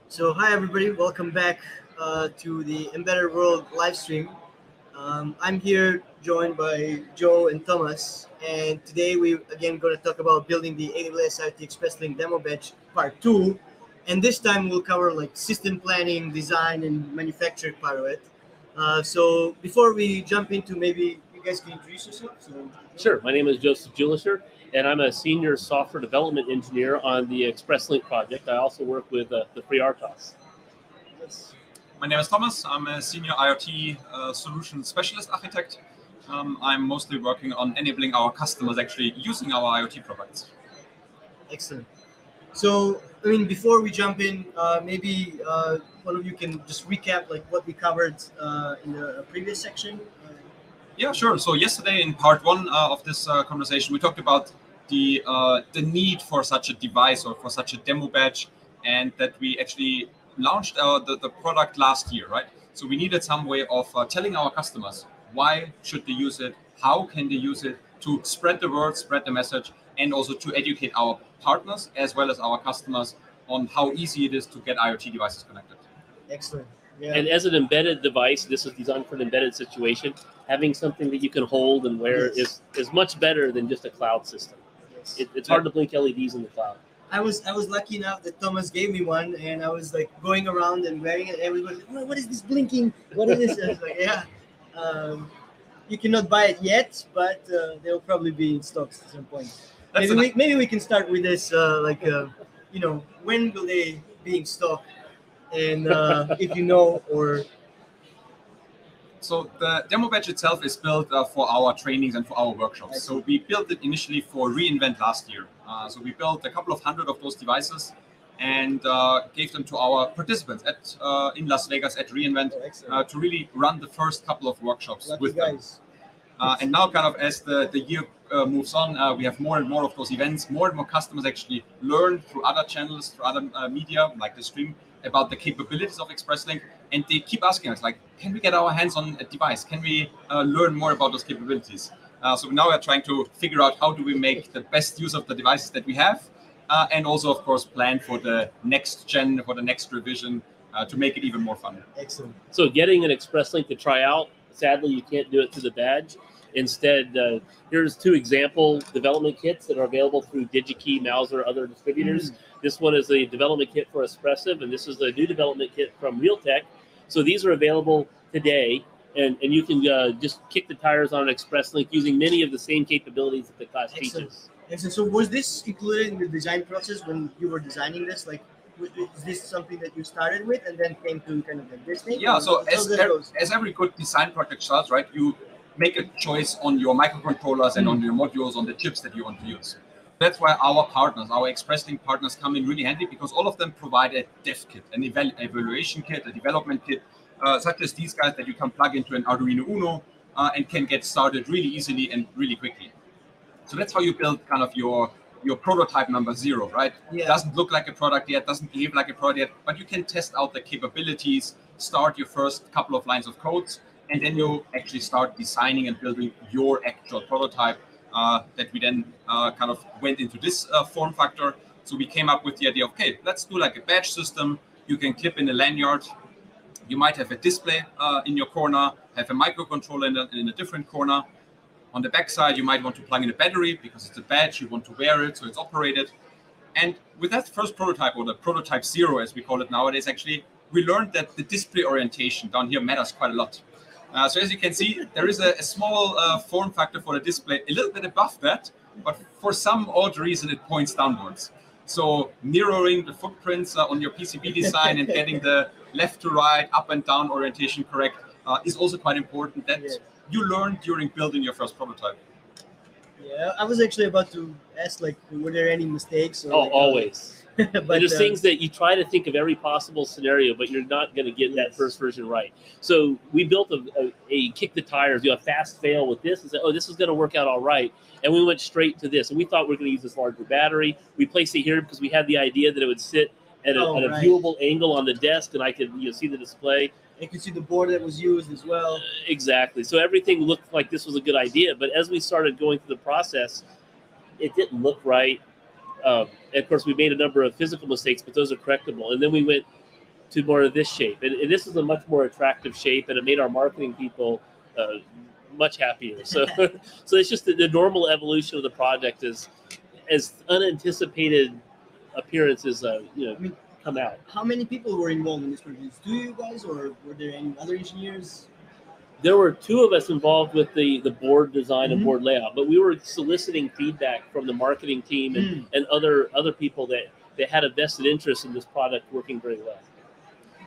So hi everybody, welcome back to the Embedded World live stream. I'm here joined by Joe and Thomas, and today we again going to talk about building the AWS IoT ExpressLink demo bench part 2. And this time we'll cover like system planning, design, and manufacturing part of it. So before we jump into, maybe you guys can introduce yourselves. Sure. My name is Joseph Julisher, and I'm a senior software development engineer on the ExpressLink project. I also work with the FreeRTOS. Yes. My name is Thomas. I'm a senior IoT solution specialist architect. I'm mostly working on enabling our customers actually using our IoT products. Excellent. So, I mean, before we jump in, maybe one of you can just recap like what we covered in the previous section. Yeah, sure. So yesterday in part one of this conversation, we talked about the need for such a device or for such a demo badge, and that we actually launched the product last year, right? So we needed some way of telling our customers why should they use it, how can they use it, to spread the word, spread the message, and also to educate our partners as well as our customers on how easy it is to get IoT devices connected. Excellent. Yeah. And as an embedded device, this is designed for an embedded situation. Having something that you can hold and wear Yes. is much better than just a cloud system. Yes. It's hard to blink LEDs in the cloud. I was lucky enough that Thomas gave me one, and I was like going around and wearing it. Everybody, "Oh, what is this blinking? What is this?" I was like, "Yeah, you cannot buy it yet, but they'll probably be in stocks at some point." That's Maybe we can start with this, when will they be in stock, and if you know, or So the demo badge itself is built for our trainings and for our workshops. So we built it initially for reInvent last year. So we built a couple of hundred of those devices and gave them to our participants in Las Vegas at reInvent to really run the first couple of workshops lucky with them. guys. And now, kind of as the year moves on, we have more and more of those events. More and more customers actually learn through other channels, through other media, like the stream, about the capabilities of ExpressLink. And they keep asking us, like, can we get our hands on a device? Can we learn more about those capabilities? So now we're trying to figure out how do we make the best use of the devices that we have, and also, of course, plan for the next gen, for the next revision, to make it even more fun. Excellent. So getting an ExpressLink to try out, sadly, you can't do it through the badge. Instead, here's two example development kits that are available through DigiKey, Mouser, other distributors. This one is the development kit for Espressive, and this is the new development kit from Realtek. So these are available today, and you can just kick the tires on an ExpressLink using many of the same capabilities that the class Excellent. teaches. Excellent. So was this included in the design process when you were designing this? Like, is this something that you started with and then came to kind of like this thing? Yeah, Or so how does it go? as every good design project starts, right, you make a choice on your microcontrollers and on your modules, on the chips that you want to use. That's why our partners, our ExpressLink partners, come in really handy, because all of them provide a dev kit, an evaluation kit, a development kit, such as these guys that you can plug into an Arduino Uno and can get started really easily and really quickly. So that's how you build kind of your prototype number 0, right? Yeah. Doesn't look like a product yet, doesn't behave like a product yet, but you can test out the capabilities, start your first couple of lines of codes, and then you actually start designing and building your actual prototype that we then kind of went into this form factor. So we came up with the idea of, okay, let's do like a badge system. You can clip in a lanyard. You might have a display in your corner, have a microcontroller in a different corner. On the back side, you might want to plug in a battery because it's a badge, you want to wear it, so it's operated. And with that first prototype, or the prototype 0, as we call it nowadays, actually, we learned that the display orientation down here matters quite a lot. So as you can see, there is a small form factor for the display, a little bit above that, but for some odd reason, it points downwards. So mirroring the footprints on your PCB design and getting the left to right, up and down orientation correct is also quite important. That you learn during building your first prototype. Yeah, I was actually about to ask, like, were there any mistakes? Or, Oh, like, always. but There's things that you try to think of every possible scenario, but you're not going to get that first version right. So we built a kick the tires, a fast fail with this, and said, oh, this is going to work out all right. And we went straight to this. And we thought we were going to use this larger battery. We placed it here because we had the idea that it would sit at a viewable angle on the desk, and I could see the display. You could see the board that was used as well. Exactly. So everything looked like this was a good idea. But as we started going through the process, it didn't look right. And of course, we made a number of physical mistakes, but those are correctable. And then we went to more of this shape. And this is a much more attractive shape, and it made our marketing people much happier. So, so it's just the normal evolution of the project is as unanticipated appearances, come out. How many people were involved in this project? Do you guys, or were there any other engineers? There were two of us involved with the board design and Mhm. board layout, but we were soliciting feedback from the marketing team and other people that had a vested interest in this product working very well.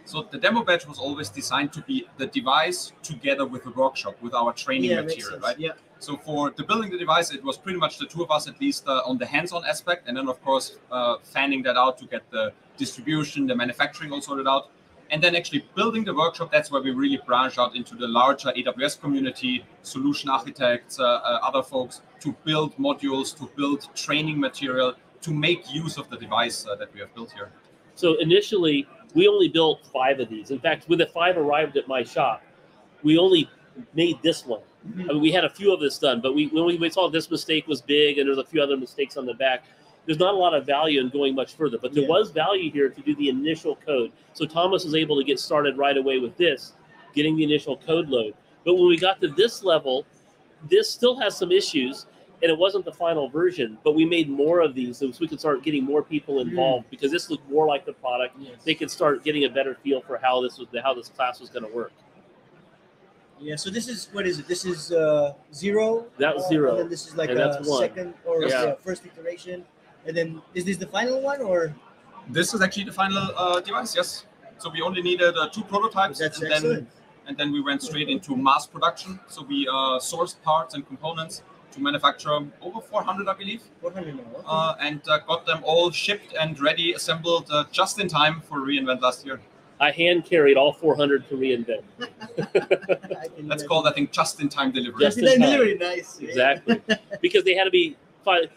So the demo badge was always designed to be the device together with the workshop, with our training Yeah, makes material, sense. right? Yeah. So for the building the device, it was pretty much the two of us, at least on the hands-on aspect, and then of course fanning that out to get the distribution, the manufacturing all sorted out. And then actually building the workshop, that's where we really branch out into the larger AWS community, solution architects, other folks, to build modules, to build training material, to make use of the device that we have built here. So initially, we only built 5 of these. In fact, when the 5 arrived at my shop, we only made this one. Mhm. I mean, we had a few of this done, but when we saw this mistake was big and there's a few other mistakes on the back, there's not a lot of value in going much further. But there Yeah. was value here to do the initial code. So Thomas was able to get started right away with this, getting the initial code load. But when we got to this level, this still has some issues, and it wasn't the final version, but we made more of these so we could start getting more people involved because this looked more like the product. Yes. They could start getting a better feel for how this class was going to work. Yeah. So this is, what is it? This is 0. That was 0. And then this is like And a that's 1. second or Yeah. first iteration. And then is this the final one, or? This is actually the final device, yes. So we only needed 2 prototypes, That's and excellent. then we went straight into mass production. So we sourced parts and components to manufacture over 400, I believe, 400 now. Okay. and got them all shipped and ready, assembled just in time for reInvent last year. I hand carried all 400 to reInvent. I can That's imagine. called, I think, just-in-time delivery. Just Just-in-time in time. delivery, nice. Exactly, because they had to be.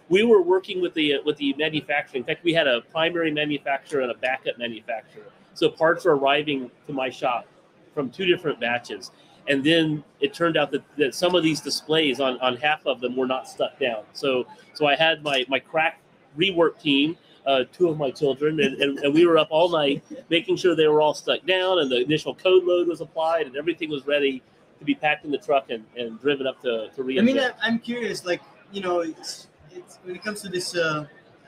We were working with the manufacturing. In fact, we had a primary manufacturer and a backup manufacturer. So parts were arriving to my shop from 2 different batches. And then it turned out that some of these displays on half of them were not stuck down. So I had my crack rework team, 2 of my children, and we were up all night making sure they were all stuck down and the initial code load was applied and everything was ready to be packed in the truck and driven up to reInvent. I mean, I'm curious, like, it's when it comes to this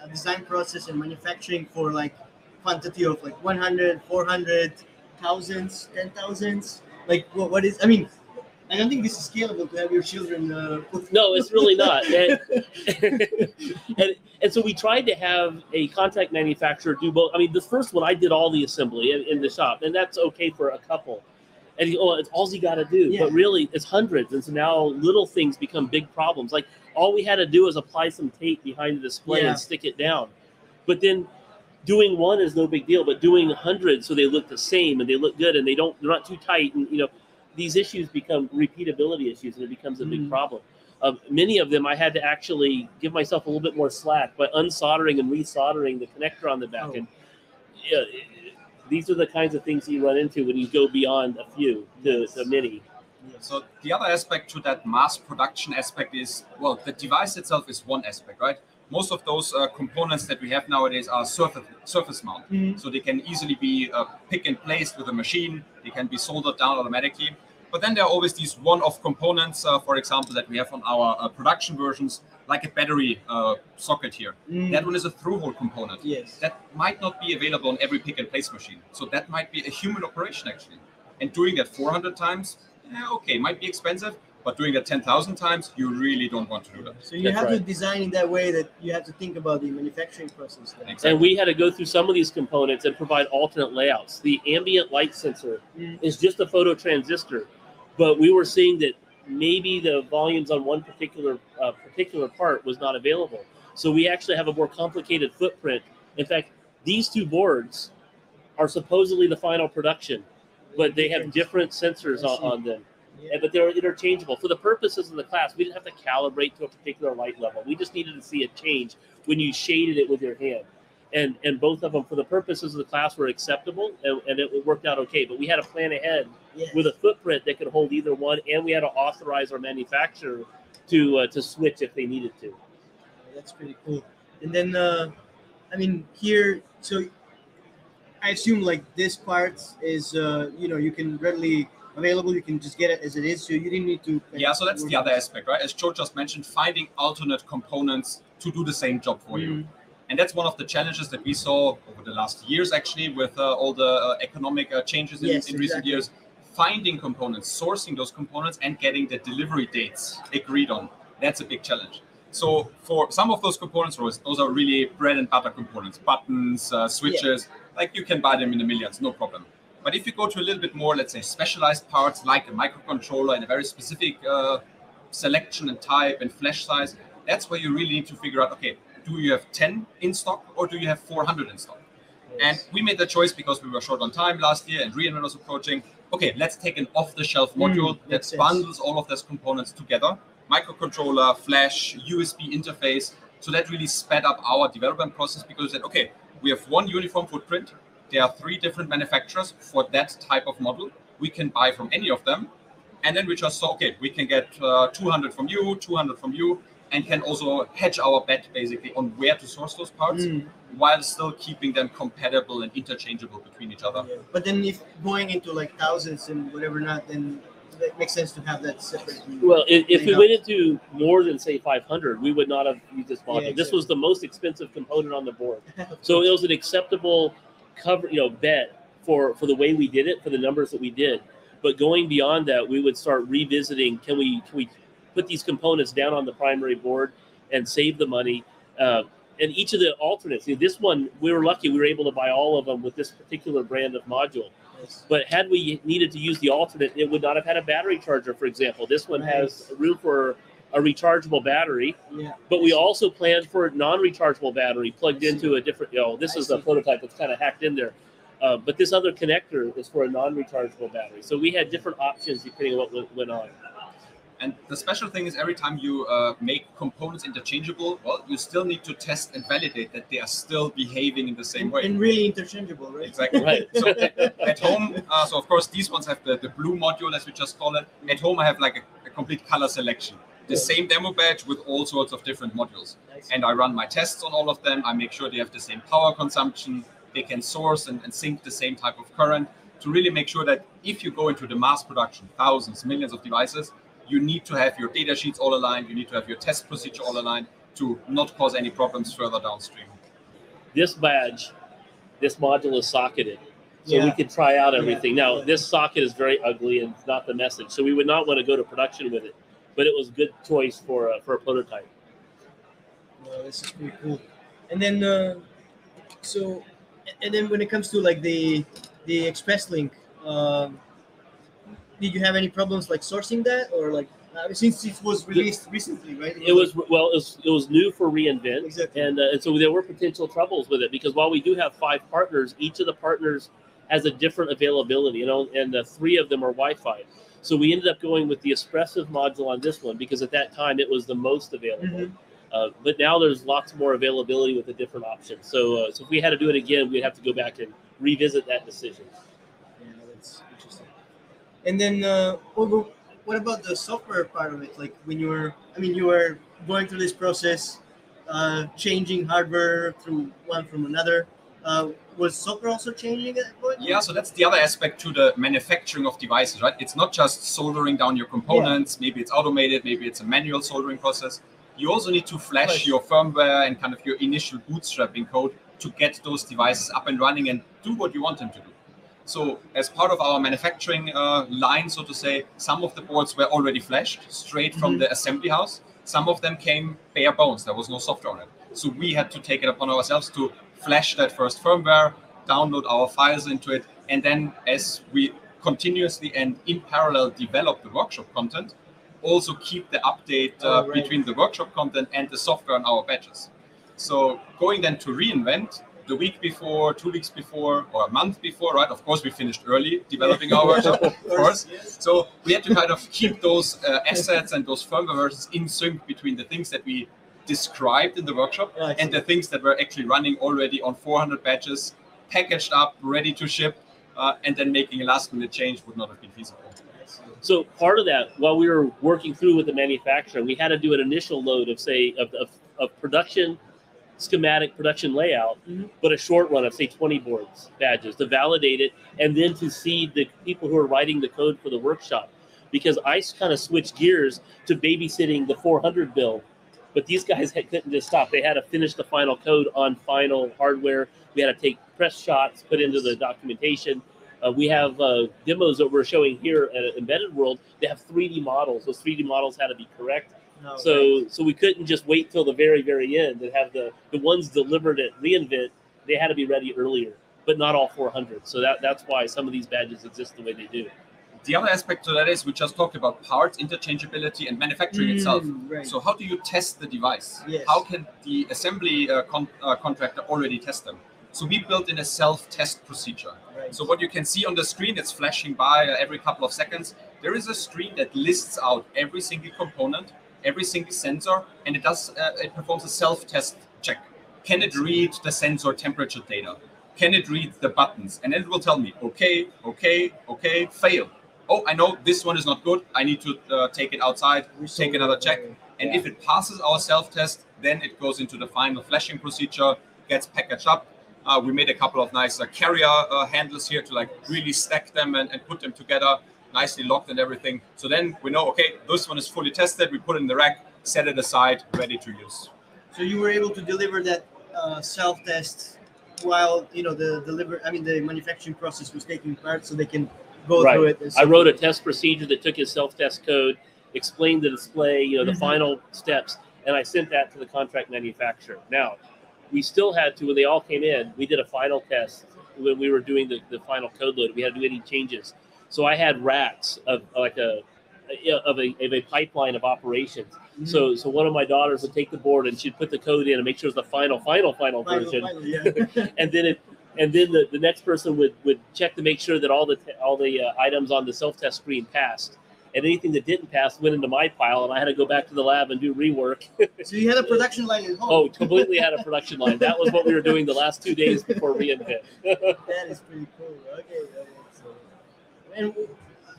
design process and manufacturing for like quantity of like 100, 400, thousands, 10,000s, like what is, I mean, I don't think this is scalable to have your children. No, it's really not. And so we tried to have a contract manufacturer do both. I mean, the first one, I did all the assembly in the shop, and that's okay for a couple. And it's all you got to do. Yeah. But really, it's hundreds. And so now little things become big problems. Like all we had to do is apply some tape behind the display Yeah. and stick it down. But then doing one is no big deal. But doing hundreds so they look the same and they look good and they're not too tight. And, these issues become repeatability issues and it becomes a big problem. Many of them I had to actually give myself a little bit more slack by unsoldering and resoldering the connector on the back. Oh. And these are the kinds of things you run into when you go beyond a few to many. So the other aspect to that mass production aspect is, well, the device itself is one aspect, right? Most of those components that we have nowadays are surface mount. Mhm. So they can easily be pick and placed with a machine. They can be soldered down automatically. But then there are always these one-off components, for example, that we have on our production versions, like a battery socket here. That one is a through-hole component. Yes. That might not be available on every pick-and-place machine. So that might be a human operation, actually. And doing that 400 times, okay, might be expensive, but doing that 10,000 times, you really don't want to do that. So you That's have to right. design in that way that you have to think about the manufacturing process. Then. Exactly. And we had to go through some of these components and provide alternate layouts. The ambient light sensor is just a photo transistor, but we were seeing that maybe the volumes on one particular part was not available. So we actually have a more complicated footprint. In fact, these 2 boards are supposedly the final production, but they have different sensors on them. Yeah. But they're interchangeable. For the purposes of the class, we didn't have to calibrate to a particular light level. We just needed to see a change when you shaded it with your hand. And both of them, for the purposes of the class, were acceptable, and it worked out okay. But we had to plan ahead Yes. with a footprint that could hold either one, and we had to authorize our manufacturer to switch if they needed to. That's pretty cool. And then, I mean, here, so I assume like this part is you can readily available. You can just get it as it is, so you didn't need to. Yeah, so that's the other aspect, right? As Joe just mentioned, finding alternate components to do the same job for you. And that's one of the challenges that we saw over the last years, actually, with all the economic changes in recent years. Finding components, sourcing those components, and getting the delivery dates agreed on. That's a big challenge. So for some of those components, those are really bread and butter components, buttons, switches, like you can buy them in the millions, no problem. But if you go to a little bit more, let's say, specialized parts, like a microcontroller in a very specific selection and type and flash size, that's where you really need to figure out, okay, do you have 10 in stock or do you have 400 in stock? And we made the choice because we were short on time last year and reInvent was approaching. Okay, let's take an off-the-shelf module that bundles all of those components together. Microcontroller, flash, USB interface. So that really sped up our development process because we said, okay, we have one uniform footprint. There are 3 different manufacturers for that type of model. We can buy from any of them. And then we just saw, okay, we can get 200 from you, 200 from you, and can also hedge our bet basically on where to source those parts while still keeping them compatible and interchangeable between each other. Yeah. But then if going into like thousands and whatever not, then it makes sense to have that separate. Well, if we went into more than say 500, we would not have used this module. Exactly. This was the most expensive component on the board. So it was an acceptable bet for the way we did it, for the numbers that we did. But going beyond that, we would start revisiting, can we put these components down on the primary board and save the money? And each of the alternates, this one, we were lucky we were able to buy all of them with this particular brand of module. Yes. But had we needed to use the alternate, it would not have had a battery charger, for example. This one has room for a rechargeable battery, but we also planned for a non-rechargeable battery plugged into a different, this is a prototype that's kind of hacked in there. But this other connector is for a non-rechargeable battery. So we had different options depending on what went on. And the special thing is every time you make components interchangeable, well, you still need to test and validate that they are still behaving in the same way. And really interchangeable, right? Exactly. Right. So at home, so of course these ones have the blue module, as we just call it. At home I have like a complete color selection. The same demo badge with all sorts of different modules. And I run my tests on all of them. I make sure they have the same power consumption. They can source and sync the same type of current to really make sure that if you go into the mass production, thousands, millions of devices, you need to have your data sheets all aligned. You need to have your test procedure all aligned to not cause any problems further downstream. This badge, this module is socketed, so we could try out everything. Now, this socket is very ugly and it's not the message, so we would not want to go to production with it. But it was a good choice for a prototype. Well, this is pretty cool. And then, and then when it comes to like the ExpressLink, did you have any problems like sourcing that, or like since it was released recently, right? It was new for reInvent, and so there were potential troubles with it because while we do have 5 partners, each of the partners has a different availability, and the 3 of them are Wi-Fi. So we ended up going with the Espressive module on this one because at that time it was the most available. But now there's lots more availability with the different options. So if we had to do it again, we'd have to go back and revisit that decision. Yeah, that's interesting. And then what about the software part of it? Like when you were going through this process, changing hardware from another. Was software also changing at that point? Yeah, so that's the other aspect to the manufacturing of devices, right? It's not just soldering down your components. Maybe it's automated, maybe it's a manual soldering process. You also need to flash your firmware and kind of your initial bootstrapping code to get those devices up and running and do what you want them to do. So as part of our manufacturing line, so to say, some of the boards were already flashed straight from the assembly house. Some of them came bare bones. There was no software on it. So we had to take it upon ourselves to flash that first firmware, download our files into it, and then as we continuously and in parallel develop the workshop content, also keep the update between the workshop content and the software on our badges. So going then to reInvent, the week before, 2 weeks before, or a month before, right? Of course, we finished early developing our workshop, of course. So we had to kind of keep those assets and those firmware versions in sync between the things that we described in the workshop and the things that were actually running already on 400 batches, packaged up, ready to ship, and then making a last-minute change would not have been feasible. So part of that, while we were working through with the manufacturer, we had to do an initial load of production schematic production layout, but a short run of say 20 boards, badges to validate it, and then to see the people who are writing the code for the workshop. Because I kind of switched gears to babysitting the 400 build, but these guys couldn't just stop. They had to finish the final code on final hardware. We had to take press shots, put into the documentation. We have demos that we're showing here at Embedded World. They have 3D models. Those 3D models had to be correct. No, So we couldn't just wait till the very, very end and have the ones delivered at reInvent. They had to be ready earlier, but not all 400. So that's why some of these badges exist the way they do. The other aspect to that is we just talked about parts, interchangeability, and manufacturing itself. Right. So how do you test the device? Yes. How can the assembly contractor already test them? So we built in a self-test procedure. Right. So what you can see on the screen, it's flashing by every couple of seconds. There is a screen that lists out every single component, every single sensor, and it performs a self-test check. Can it read the sensor temperature data? Can it read the buttons? And then it will tell me, okay, okay, okay, fail. Oh, I know this one is not good. I need to take it outside, take another check. And if it passes our self-test, then it goes into the final flashing procedure, gets packaged up. We made a couple of nice carrier handles here to like really stack them and put them together, nicely locked and everything. So then we know, okay, this one is fully tested. We put it in the rack, set it aside, ready to use. So you were able to deliver that self-test while the manufacturing process was taking part, so they can go through it. I wrote a test procedure that took his self-test code, explained the display, the final steps, and I sent that to the contract manufacturer. Now, we still had to, when they all came in, we did a final test when we were doing the final code load. We had to do any changes. So I had racks of like a pipeline of operations. So one of my daughters would take the board and she'd put the code in and make sure it's the final version. and then the next person would check to make sure that all the items on the self-test screen passed. And anything that didn't pass went into my pile, and I had to go back to the lab and do rework. So you had a production line at home? Oh, completely had a production line. That was what we were doing the last 2 days before reInvent. That is pretty cool. Okay. So, and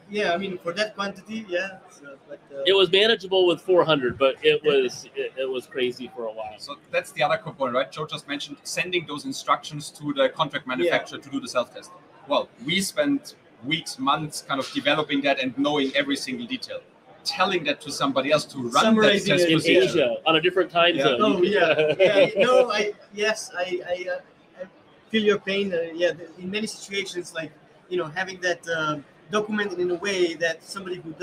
yeah, I mean, for that quantity, yeah. So, but, it was manageable with 400, but it was crazy for a while. So that's the other component, right? Joe just mentioned sending those instructions to the contract manufacturer to do the self-test. Well, we spent weeks, months kind of developing that and knowing every single detail. Telling that to somebody else to run that test in procedure. Asia on a different time zone. Oh, yeah. No, I feel your pain. In many situations, like, having that documented in a way that somebody who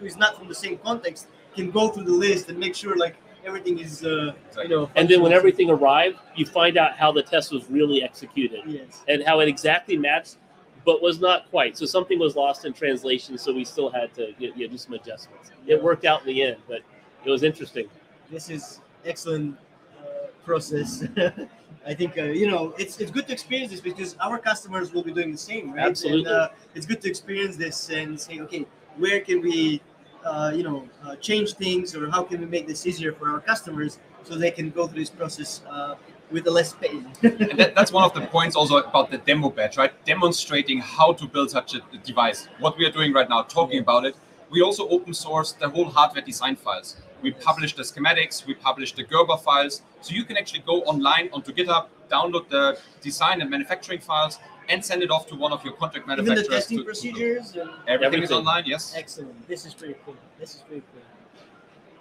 is not from the same context can go through the list and make sure like everything is and then when everything arrived, you find out how the test was really executed. Yes. And how it exactly matched, but was not quite. So something was lost in translation, so we still had to do some adjustments. It worked out in the end, but it was interesting. This is excellent process. I think it's good to experience this because our customers will be doing the same, right? Absolutely. And it's good to experience this and say, okay, where can we change things, or how can we make this easier for our customers so they can go through this process with a less pain. And that's one of the points also about the demo badge, right? Demonstrating how to build such a device. What we are doing right now, talking about it. We also open source the whole hardware design files. We publish the schematics, we publish the Gerber files. So you can actually go online onto GitHub, download the design and manufacturing files, and send it off to one of your contract manufacturers. Even the testing procedures? And everything is online, yes. Excellent. This is pretty cool.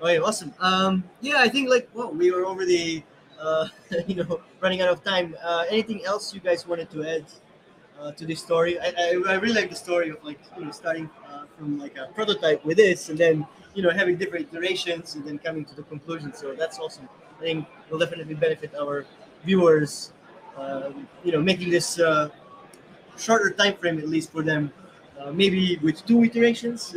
Okay, awesome. I think we were over the running out of time. Anything else you guys wanted to add to this story? I really like the story of starting from like a prototype with this, and then having different iterations, and then coming to the conclusion. So that's awesome. I think will definitely benefit our viewers. Making this shorter time frame at least for them. Maybe with 2 iterations.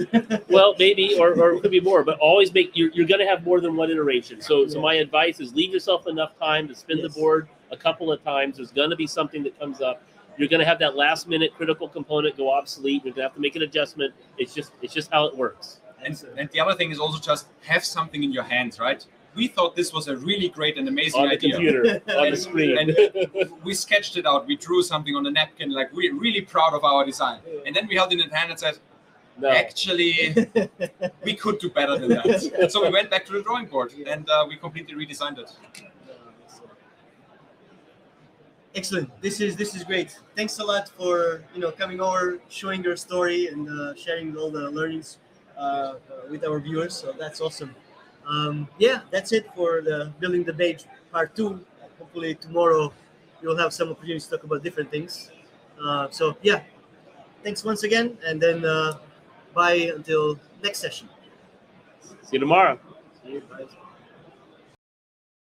Well, maybe, or it could be more, but always you're going to have more than one iteration. So my advice is leave yourself enough time to spin the board a couple of times. There's going to be something that comes up. You're going to have that last minute critical component go obsolete. You're going to have to make an adjustment. It's just how it works. And the other thing is also just have something in your hands, right? We thought this was a really great and amazing idea. On the computer, on the screen. And we sketched it out. We drew something on a napkin, like we're really proud of our design. And then we held it in hand and said, no. Actually, we could do better than that. So we went back to the drawing board and we completely redesigned it. Excellent. This is great. Thanks a lot for coming over, showing your story, and sharing all the learnings with our viewers. So that's awesome. Yeah, that's it for the building the page part 2. Hopefully tomorrow you'll have some opportunities to talk about different things. So yeah, thanks once again, and then bye until next session. See you tomorrow. See you. Bye.